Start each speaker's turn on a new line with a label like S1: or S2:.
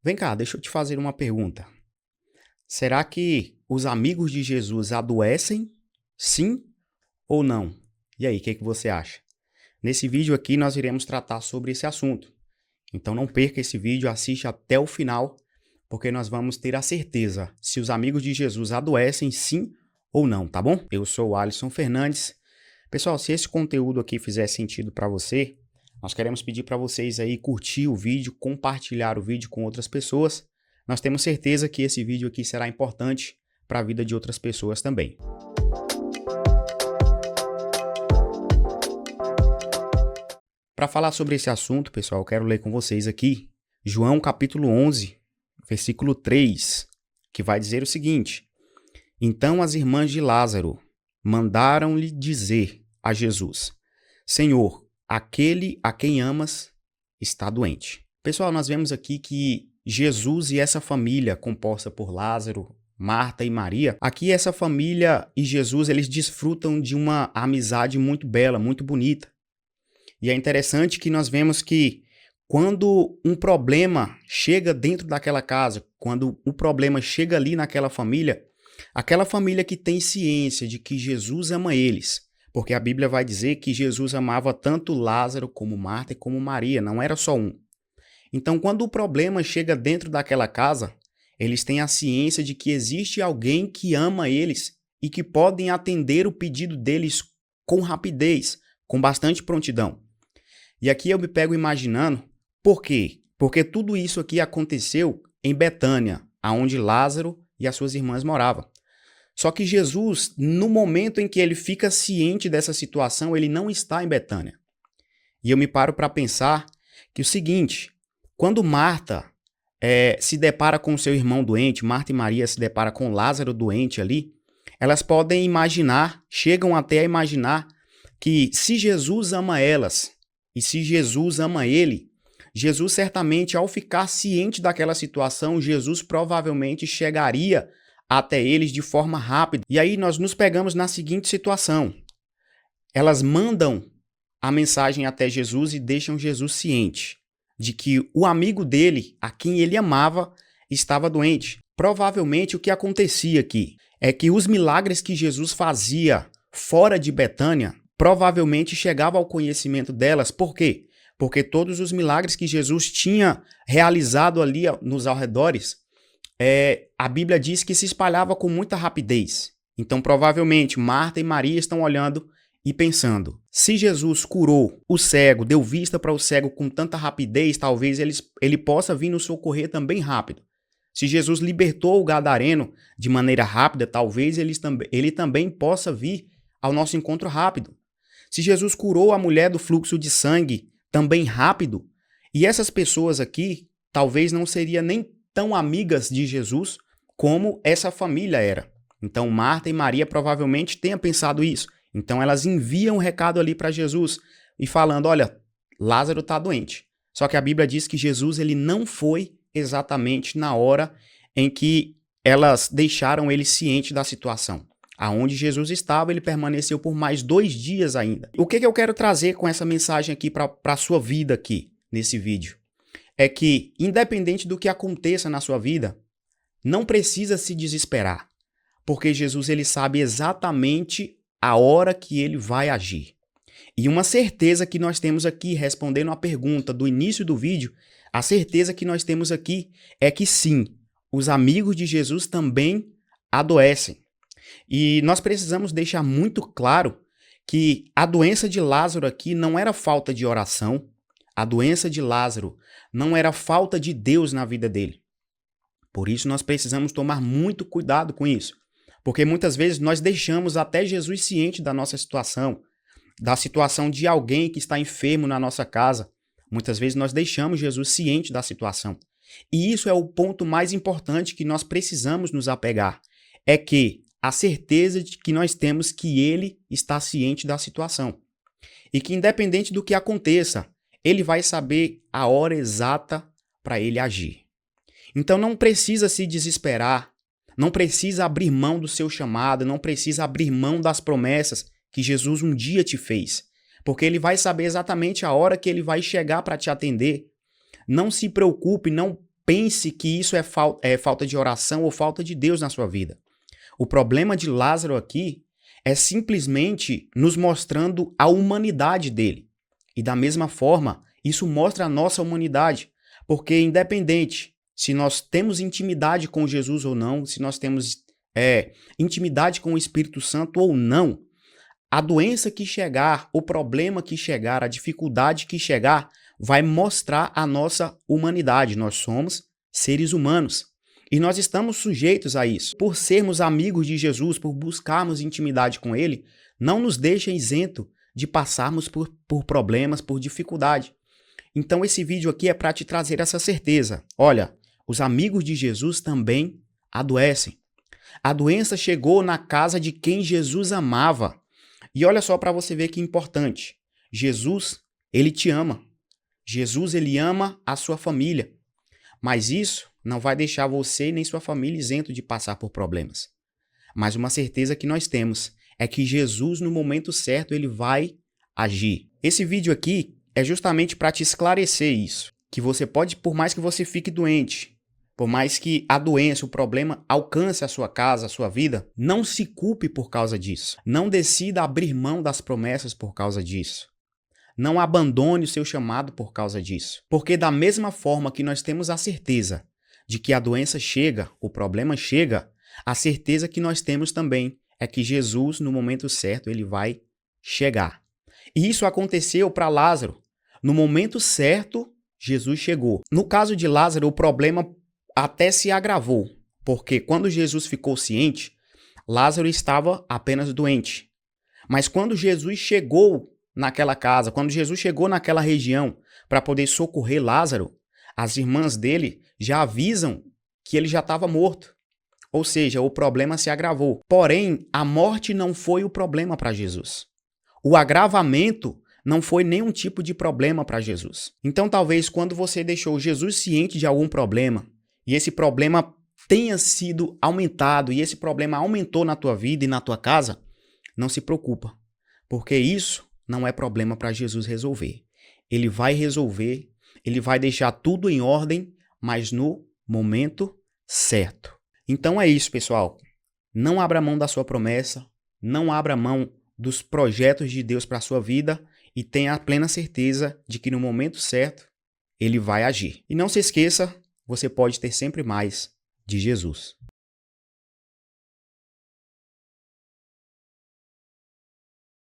S1: Vem cá, deixa eu te fazer uma pergunta. Será que os amigos de Jesus adoecem? Sim ou não? E aí, o que você acha? Nesse vídeo aqui nós iremos tratar sobre esse assunto. Então não perca esse vídeo, assiste até o final, porque nós vamos ter a certeza se os amigos de Jesus adoecem sim ou não, tá bom? Eu sou o Alisson Fernandes. Pessoal, se esse conteúdo aqui fizer sentido para você, nós queremos pedir para vocês aí curtir o vídeo, compartilhar o vídeo com outras pessoas. Nós temos certeza que esse vídeo aqui será importante para a vida de outras pessoas também. Para falar sobre esse assunto, pessoal, eu quero ler com vocês aqui João capítulo 11, versículo 3, que vai dizer o seguinte: Então as irmãs de Lázaro mandaram-lhe dizer a Jesus: Senhor, aquele a quem amas está doente. Pessoal, nós vemos aqui que Jesus e essa família composta por Lázaro, Marta e Maria, aqui essa família e Jesus, eles desfrutam de uma amizade muito bela, muito bonita. E é interessante que nós vemos que quando um problema chega dentro daquela casa, quando o problema chega ali naquela família, aquela família que tem ciência de que Jesus ama eles, porque a Bíblia vai dizer que Jesus amava tanto Lázaro como Marta e como Maria, não era só um. Então, quando o problema chega dentro daquela casa, eles têm a ciência de que existe alguém que ama eles e que podem atender o pedido deles com rapidez, com bastante prontidão. E aqui eu me pego imaginando, por quê? Porque tudo isso aqui aconteceu em Betânia, aonde Lázaro e as suas irmãs moravam. Só que Jesus, no momento em que ele fica ciente dessa situação, ele não está em Betânia. E eu me paro para pensar que o seguinte, quando Marta se depara com seu irmão doente, Marta e Maria se deparam com Lázaro doente ali, elas podem imaginar, chegam até a imaginar que se Jesus ama elas, e se Jesus ama ele, Jesus certamente, ao ficar ciente daquela situação, Jesus provavelmente chegaria até eles de forma rápida. E aí nós nos pegamos na seguinte situação. Elas mandam a mensagem até Jesus e deixam Jesus ciente de que o amigo dele, a quem ele amava, estava doente. Provavelmente o que acontecia aqui é que os milagres que Jesus fazia fora de Betânia provavelmente chegava ao conhecimento delas. Por quê? Porque todos os milagres que Jesus tinha realizado ali nos arredores, a Bíblia diz que se espalhava com muita rapidez. Então, provavelmente, Marta e Maria estão olhando e pensando, se Jesus curou o cego, deu vista para o cego com tanta rapidez, talvez ele possa vir nos socorrer também rápido. Se Jesus libertou o gadareno de maneira rápida, talvez ele também possa vir ao nosso encontro rápido. Se Jesus curou a mulher do fluxo de sangue também rápido, e essas pessoas aqui talvez não seriam nem tão amigas de Jesus como essa família era. Então Marta e Maria provavelmente tenham pensado isso. Então elas enviam um recado ali para Jesus e falando, olha, Lázaro está doente. Só que a Bíblia diz que Jesus ele não foi exatamente na hora em que elas deixaram ele ciente da situação. Aonde Jesus estava, ele permaneceu por mais 2 dias ainda. O que eu quero trazer com essa mensagem aqui para a sua vida aqui, nesse vídeo? É que, independente do que aconteça na sua vida, não precisa se desesperar. Porque Jesus ele sabe exatamente a hora que ele vai agir. E uma certeza que nós temos aqui, respondendo a pergunta do início do vídeo, a certeza que nós temos aqui é que sim, os amigos de Jesus também adoecem. E nós precisamos deixar muito claro que a doença de Lázaro aqui não era falta de oração, a doença de Lázaro não era falta de Deus na vida dele. Por isso nós precisamos tomar muito cuidado com isso, porque muitas vezes nós deixamos até Jesus ciente da nossa situação, da situação de alguém que está enfermo na nossa casa. Muitas vezes nós deixamos Jesus ciente da situação. E isso é o ponto mais importante que nós precisamos nos apegar, é que a certeza de que nós temos que ele está ciente da situação. E que independente do que aconteça, ele vai saber a hora exata para ele agir. Então não precisa se desesperar, não precisa abrir mão do seu chamado, não precisa abrir mão das promessas que Jesus um dia te fez. Porque ele vai saber exatamente a hora que ele vai chegar para te atender. Não se preocupe, não pense que isso é falta de oração ou falta de Deus na sua vida. O problema de Lázaro aqui é simplesmente nos mostrando a humanidade dele. E da mesma forma, isso mostra a nossa humanidade, porque independente se nós temos intimidade com Jesus ou não, se nós temos intimidade com o Espírito Santo ou não, a doença que chegar, o problema que chegar, a dificuldade que chegar, vai mostrar a nossa humanidade. Nós somos seres humanos e nós estamos sujeitos a isso. Por sermos amigos de Jesus, por buscarmos intimidade com Ele, não nos deixa isento de passarmos por problemas, por dificuldade. Então esse vídeo aqui é para te trazer essa certeza. Olha, os amigos de Jesus também adoecem. A doença chegou na casa de quem Jesus amava. E olha só para você ver que importante. Jesus, ele te ama. Jesus, ele ama a sua família. Mas isso não vai deixar você nem sua família isento de passar por problemas. Mas uma certeza que nós temos é que Jesus, no momento certo, ele vai agir. Esse vídeo aqui é justamente para te esclarecer isso. Que você pode, por mais que você fique doente, por mais que a doença, o problema alcance a sua casa, a sua vida, não se culpe por causa disso. Não decida abrir mão das promessas por causa disso. Não abandone o seu chamado por causa disso. Porque da mesma forma que nós temos a certeza de que a doença chega, o problema chega, a certeza que nós temos também é que Jesus, no momento certo, ele vai chegar. E isso aconteceu para Lázaro. No momento certo, Jesus chegou. No caso de Lázaro, o problema até se agravou, porque quando Jesus ficou ciente, Lázaro estava apenas doente. Mas quando Jesus chegou naquela casa, quando Jesus chegou naquela região para poder socorrer Lázaro, as irmãs dele já avisam que ele já estava morto. Ou seja, o problema se agravou. Porém, a morte não foi o problema para Jesus. O agravamento não foi nenhum tipo de problema para Jesus. Então, talvez quando você deixou Jesus ciente de algum problema, e esse problema tenha sido aumentado, e esse problema aumentou na tua vida e na tua casa, não se preocupa, porque isso não é problema para Jesus resolver. Ele vai resolver, ele vai deixar tudo em ordem, mas no momento certo. Então é isso, pessoal. Não abra mão da sua promessa, não abra mão dos projetos de Deus para a sua vida e tenha a plena certeza de que no momento certo ele vai agir. E não se esqueça, você pode ter sempre mais de Jesus.